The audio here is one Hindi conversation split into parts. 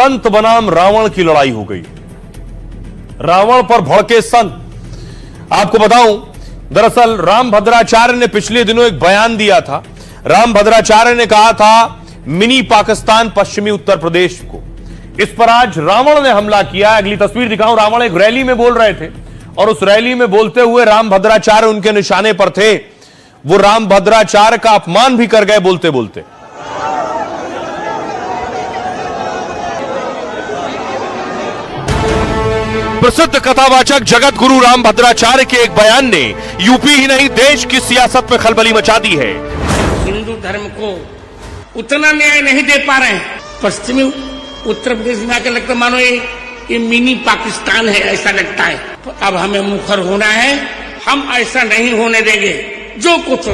संत बनाम रावण की लड़ाई हो गई। रावण पर भड़के संत। आपको बताऊं, दरअसल रामभद्राचार्य ने पिछले दिनों एक बयान दिया था। रामभद्राचार्य ने कहा था मिनी पाकिस्तान पश्चिमी उत्तर प्रदेश को। इस पर आज रावण ने हमला किया। अगली तस्वीर दिखाऊं। रावण एक रैली में बोल रहे थे और उस रैली में बोलते हुए रामभद्राचार्य उनके निशाने पर थे। वो रामभद्राचार्य का अपमान भी कर गए बोलते बोलते। प्रसिद्ध कथावाचक जगत गुरु रामभद्राचार्य के एक बयान ने यूपी ही नहीं देश की सियासत में खलबली मचा दी है। हिंदू धर्म को उतना न्याय नहीं दे पा रहे हैं। पश्चिमी उत्तर प्रदेश में आकर लगता मानो ये मिनी पाकिस्तान है, ऐसा लगता है। तो अब हमें मुखर होना है, हम ऐसा नहीं होने देंगे। जो कुछ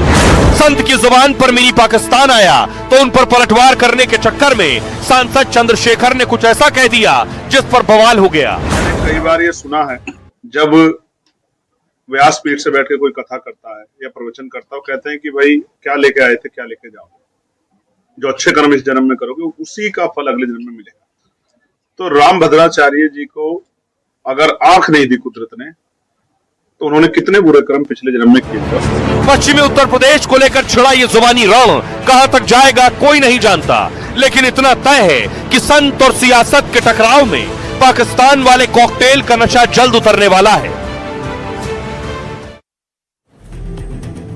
संत की जुबान पर मिनी पाकिस्तान आया तो उन पर पलटवार करने के चक्कर में सांसद चंद्रशेखर ने कुछ ऐसा कह दिया जिस पर बवाल हो गया। मैंने कई बार ये सुना है, जब व्यासपीठ से बैठ के कोई कथा करता है या प्रवचन करता है, कहते हैं कि भाई क्या लेके आए थे, क्या लेके जाओ। जो अच्छे कर्म इस जन्म में करोगे उसी का फल अगले जन्म में मिलेगा। तो रामभद्राचार्य जी को अगर आंख नहीं दी कुदरत ने, तो उन्होंने कितने बुरे कर्म पिछले जन्म में किए थे। पश्चिमी उत्तर प्रदेश को लेकर छिड़ा ये जुबानी रण कहां तक जाएगा कोई नहीं जानता, लेकिन इतना तय है कि संत और सियासत के टकराव में पाकिस्तान वाले कॉकटेल का नशा जल्द उतरने वाला है।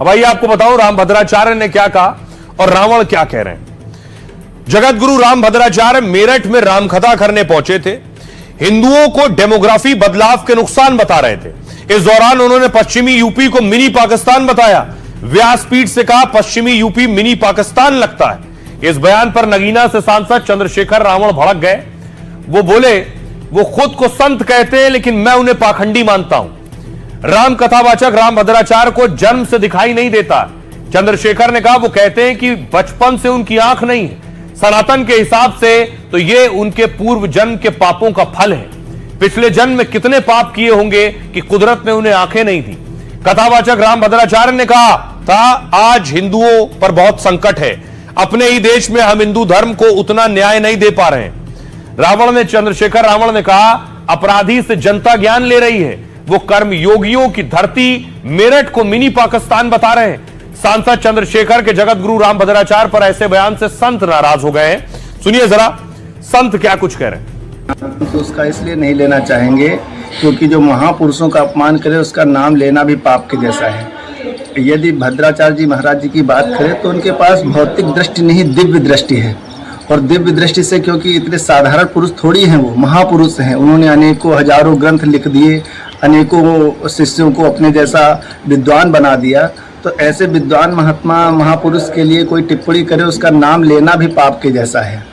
अब आइए आपको बताऊं रामभद्राचार्य ने क्या कहा और रावण क्या कह रहे हैं। जगत गुरु रामभद्राचार्य मेरठ में रामकथा करने पहुंचे थे। हिंदुओं को डेमोग्राफी बदलाव के नुकसान बता रहे थे। इस दौरान उन्होंने पश्चिमी यूपी को मिनी पाकिस्तान बताया। व्यासपीठ से कहा पश्चिमी यूपी मिनी पाकिस्तान लगता है। इस बयान पर नगीना से सांसद चंद्रशेखर रावण भड़क गए। वो बोले वो खुद को संत कहते हैं लेकिन मैं उन्हें पाखंडी मानता हूं। राम कथावाचक रामभद्राचार्य को जन्म से दिखाई नहीं देता। चंद्रशेखर ने कहा वो कहते हैं कि बचपन से उनकी आंख नहीं है। सनातन के हिसाब से तो ये उनके पूर्व जन्म के पापों का फल है। पिछले जन्म में कितने पाप किए होंगे कि कुदरत ने उन्हें आंखें नहीं दी। कथावाचक रामभद्राचार्य ने कहा था आज हिंदुओं पर बहुत संकट है। अपने ही देश में हम हिंदू धर्म को उतना न्याय नहीं दे पा रहे हैं। चंद्रशेखर रावण ने कहा अपराधी से जनता ज्ञान ले रही है। वो कर्म योगियों की धरती मेरठ को मिनी पाकिस्तान बता रहे हैं। सांसद चंद्रशेखर के जगत गुरु रामभद्राचार्य पर ऐसे बयान से संत नाराज हो गए हैं। सुनिए जरा संत क्या कुछ कह रहे हैं। तो उसका इसलिए नहीं लेना चाहेंगे क्योंकि जो महापुरुषों का अपमान करे उसका नाम लेना भी पाप के जैसा है। यदि भद्राचार्य जी महाराज जी की बात करें तो उनके पास भौतिक दृष्टि नहीं दिव्य दृष्टि है। और दिव्य दृष्टि से, क्योंकि इतने साधारण पुरुष थोड़ी हैं, वो महापुरुष हैं। उन्होंने अनेकों हजारों ग्रंथ लिख दिए, अनेकों शिष्यों को अपने जैसा विद्वान बना दिया। तो ऐसे विद्वान महात्मा महापुरुष के लिए कोई टिप्पणी करे उसका नाम लेना भी पाप के जैसा है।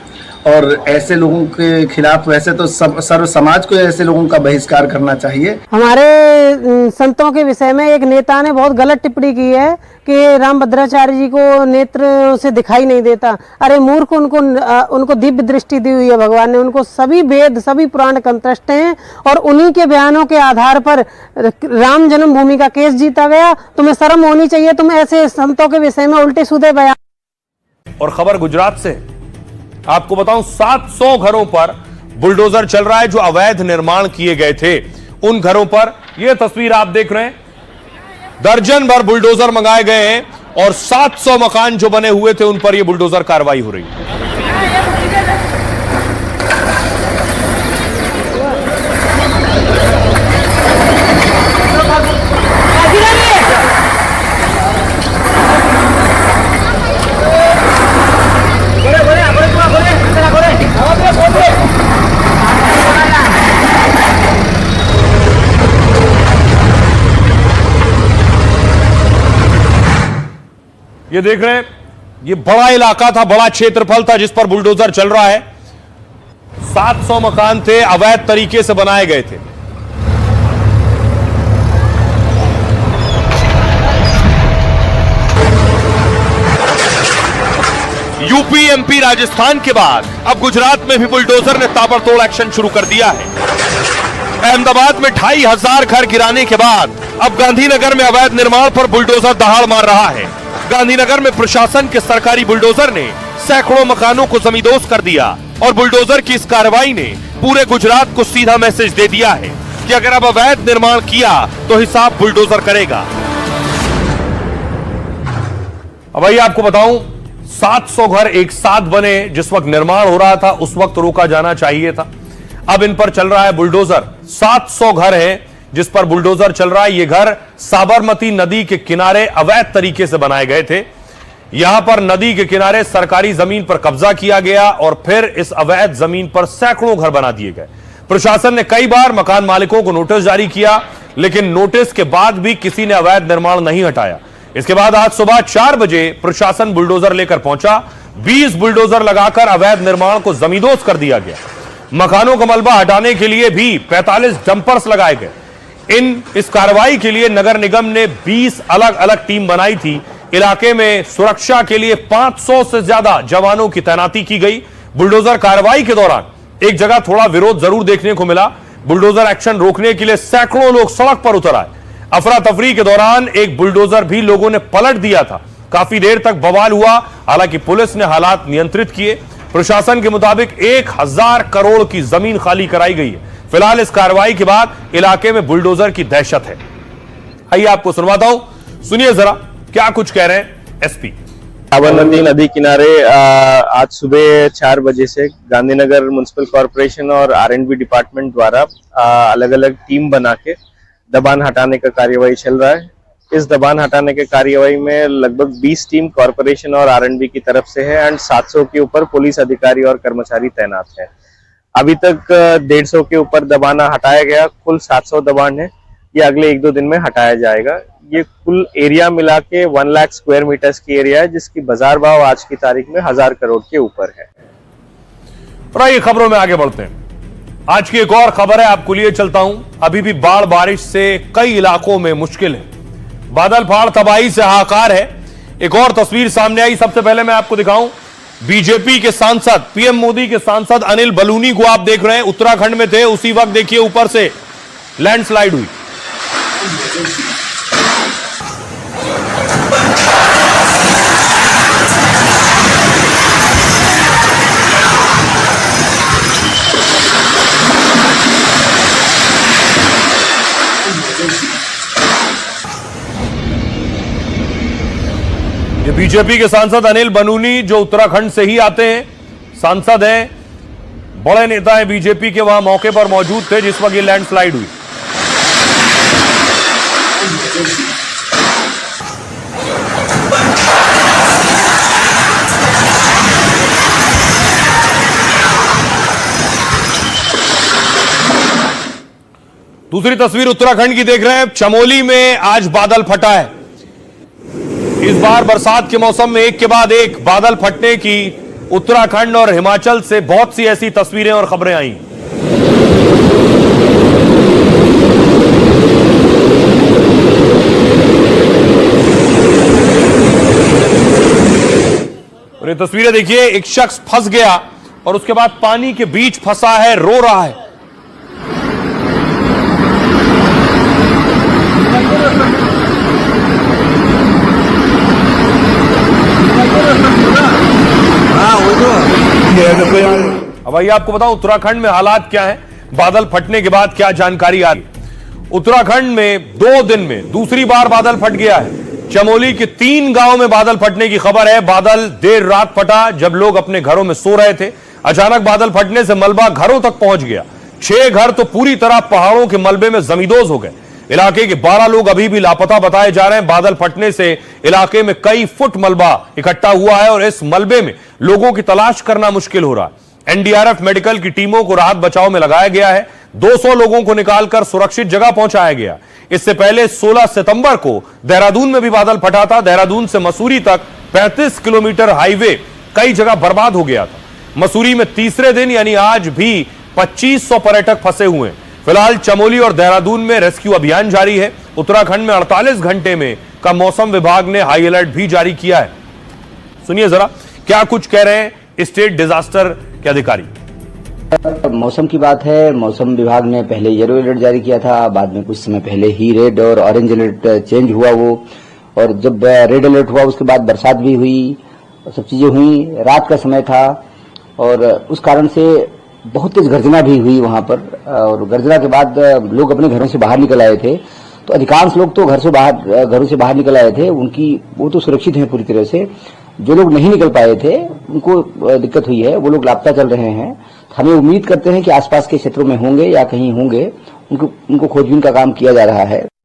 और ऐसे लोगों के खिलाफ वैसे तो सर्व समाज को ऐसे लोगों का बहिष्कार करना चाहिए। हमारे संतों के विषय में एक नेता ने बहुत गलत टिप्पणी की है कि रामभद्राचार्य जी को नेत्र से दिखाई नहीं देता। अरे मूर्ख, उनको दिव्य दृष्टि दी हुई है भगवान ने। उनको सभी वेद सभी पुराण कंठस्थ हैं और उन्हीं के बयानों के आधार पर राम जन्मभूमि का केस जीता गया। तुम्हें शर्म होनी चाहिए, तुम ऐसे संतों के विषय में उल्टे सीधे बयान। और खबर गुजरात से आपको बताऊं 700 घरों पर बुलडोजर चल रहा है जो अवैध निर्माण किए गए थे। उन घरों पर यह तस्वीर आप देख रहे हैं, दर्जन भर बुलडोजर मंगाए गए हैं और 700 मकान जो बने हुए थे उन पर यह बुलडोजर कार्रवाई हो रही है। ये देख रहे हैं, ये बड़ा इलाका था, बड़ा क्षेत्रफल था जिस पर बुलडोजर चल रहा है। 700 मकान थे, अवैध तरीके से बनाए गए थे। यूपी, एमपी, राजस्थान के बाद अब गुजरात में भी बुलडोजर ने ताबड़तोड़ एक्शन शुरू कर दिया है। अहमदाबाद में 2500 घर गिराने के बाद अब गांधीनगर में अवैध निर्माण पर बुलडोजर दहाड़ मार रहा है। गांधीनगर में प्रशासन के सरकारी बुलडोजर ने सैकड़ों मकानों को जमींदोज कर दिया। और बुलडोजर की इस कार्रवाई ने पूरे गुजरात को सीधा मैसेज दे दिया है कि अगर अब अवैध निर्माण किया तो हिसाब बुलडोजर करेगा। अब भाई आपको बताऊं, 700 घर एक साथ बने। जिस वक्त निर्माण हो रहा था उस वक्त रोका जाना चाहिए था। अब इन पर चल रहा है बुलडोजर। 700 घर हैं जिस पर बुलडोजर चल रहा है। ये घर साबरमती नदी के किनारे अवैध तरीके से बनाए गए थे। यहां पर नदी के किनारे सरकारी जमीन पर कब्जा किया गया और फिर इस अवैध जमीन पर सैकड़ों घर बना दिए गए। प्रशासन ने कई बार मकान मालिकों को नोटिस जारी किया, लेकिन नोटिस के बाद भी किसी ने अवैध निर्माण नहीं हटाया। इसके बाद आज सुबह 4 बजे प्रशासन बुलडोजर लेकर पहुंचा। 20 बुलडोजर लगाकर अवैध निर्माण को जमींदोज कर दिया गया। मकानों का मलबा हटाने के लिए भी 45 डंपर्स लगाए गए। इस कार्रवाई के लिए नगर निगम ने 20 अलग अलग टीम बनाई थी। इलाके में सुरक्षा के लिए 500 से ज्यादा जवानों की तैनाती की गई। बुलडोजर कार्रवाई के दौरान एक जगह थोड़ा विरोध जरूर देखने को मिला। बुलडोजर एक्शन रोकने के लिए सैकड़ों लोग सड़क पर उतर आए। अफरा तफरी के दौरान एक बुलडोजर भी लोगों ने पलट दिया था। काफी देर तक बवाल हुआ, हालांकि पुलिस ने हालात नियंत्रित किए। प्रशासन के मुताबिक 1000 करोड़ की जमीन खाली कराई गई है। फिलहाल इस कार्रवाई के बाद इलाके में बुलडोजर की दहशत है। आइए आपको सुनवाता हूं, सुनिए जरा क्या कुछ कह रहे हैं एसपी। साबरमती नदी किनारे आज सुबह 4 बजे से गांधीनगर म्युनिसिपल कॉर्पोरेशन और R&B डिपार्टमेंट द्वारा अलग अलग टीम बना के दबान हटाने का कार्यवाही चल रहा है। इस दबान हटाने के कार्यवाही में लगभग 20 टीम कॉर्पोरेशन और R&B की तरफ से है एंड 700 के ऊपर पुलिस अधिकारी और कर्मचारी तैनात है। अभी तक 150 के ऊपर दबान हटाया गया। कुल 700 दबान है, ये अगले 1-2 दिन में हटाया जाएगा। ये कुल एरिया मिला के 1 लाख स्क्वायर मीटर्स की एरिया है, जिसकी बाजार भाव आज की तारीख में 1000 करोड़ के ऊपर है। और आइए खबरों में आगे बढ़ते हैं। आज की एक और खबर है, आपको लिए चलता हूं। अभी भी बाढ़ बारिश से कई इलाकों में मुश्किल है। बादल फाड़ तबाही से हाहाकार है। एक और तस्वीर सामने आई, सबसे पहले मैं आपको दिखाऊं। बीजेपी के सांसद, पीएम मोदी के सांसद अनिल बलूनी को आप देख रहे हैं, उत्तराखंड में थे। उसी वक्त देखिए ऊपर से लैंडस्लाइड हुई। ये बीजेपी के सांसद अनिल बलूनी जो उत्तराखंड से ही आते हैं, सांसद हैं, बड़े नेता हैं बीजेपी के, वहां मौके पर मौजूद थे जिस वक्त ये लैंडस्लाइड हुई। दूसरी तस्वीर उत्तराखंड की देख रहे हैं। चमोली में आज बादल फटा है। इस बार बरसात के मौसम में एक के बाद एक बादल फटने की उत्तराखंड और हिमाचल से बहुत सी ऐसी तस्वीरें और खबरें आई। और ये तस्वीरें देखिए, एक शख्स फंस गया और उसके बाद पानी के बीच फंसा है, रो रहा है। अब आइए आपको बताऊं उत्तराखंड में हालात क्या है, बादल फटने के बाद क्या जानकारी आ रही है। उत्तराखंड में 2 दिन में दूसरी बार बादल फट गया है। चमोली के 3 गांवों में बादल फटने की खबर है। बादल देर रात फटा जब लोग अपने घरों में सो रहे थे। अचानक बादल फटने से मलबा घरों तक पहुंच गया। 6 घर तो पूरी तरह पहाड़ों के मलबे में जमींदोज हो गए। इलाके के 12 लोग अभी भी लापता बताए जा रहे हैं। बादल फटने से इलाके में कई फुट मलबा इकट्ठा हुआ है और इस मलबे में लोगों की तलाश करना मुश्किल हो रहा है। एनडीआरएफ मेडिकल की टीमों को राहत बचाव में लगाया गया है। 200 लोगों को निकालकर सुरक्षित जगह पहुंचाया गया। इससे पहले 16 सितंबर को देहरादून में भी बादल फटा था। देहरादून से मसूरी तक 35 किलोमीटर हाईवे कई जगह बर्बाद हो गया था। मसूरी में तीसरे दिन यानी आज भी 2500 पर्यटक फंसे हुए हैं। फिलहाल चमोली और देहरादून में रेस्क्यू अभियान जारी है। उत्तराखंड में 48 घंटे में का मौसम विभाग ने हाई अलर्ट भी जारी किया है। सुनिए जरा क्या कुछ कह रहे हैं स्टेट डिजास्टर के अधिकारी। मौसम की बात है, मौसम विभाग ने पहले येलो अलर्ट जारी किया था, बाद में कुछ समय पहले ही रेड और ऑरेंज अलर्ट चेंज हुआ वो, और जब रेड अलर्ट हुआ उसके बाद बरसात भी हुई और सब चीजें हुई। रात का समय था और उस कारण से बहुत तेज गर्जना भी हुई वहां पर। और गर्जना के बाद लोग अपने घरों से बाहर निकल आए थे। तो अधिकांश लोग तो घरों से बाहर निकल आए थे, वो तो सुरक्षित हैं पूरी तरह से। जो लोग नहीं निकल पाए थे उनको दिक्कत हुई है, वो लोग लापता चल रहे हैं। हमें उम्मीद करते हैं कि आसपास के क्षेत्रों में होंगे या कहीं होंगे, उनको खोजबीन का काम किया जा रहा है।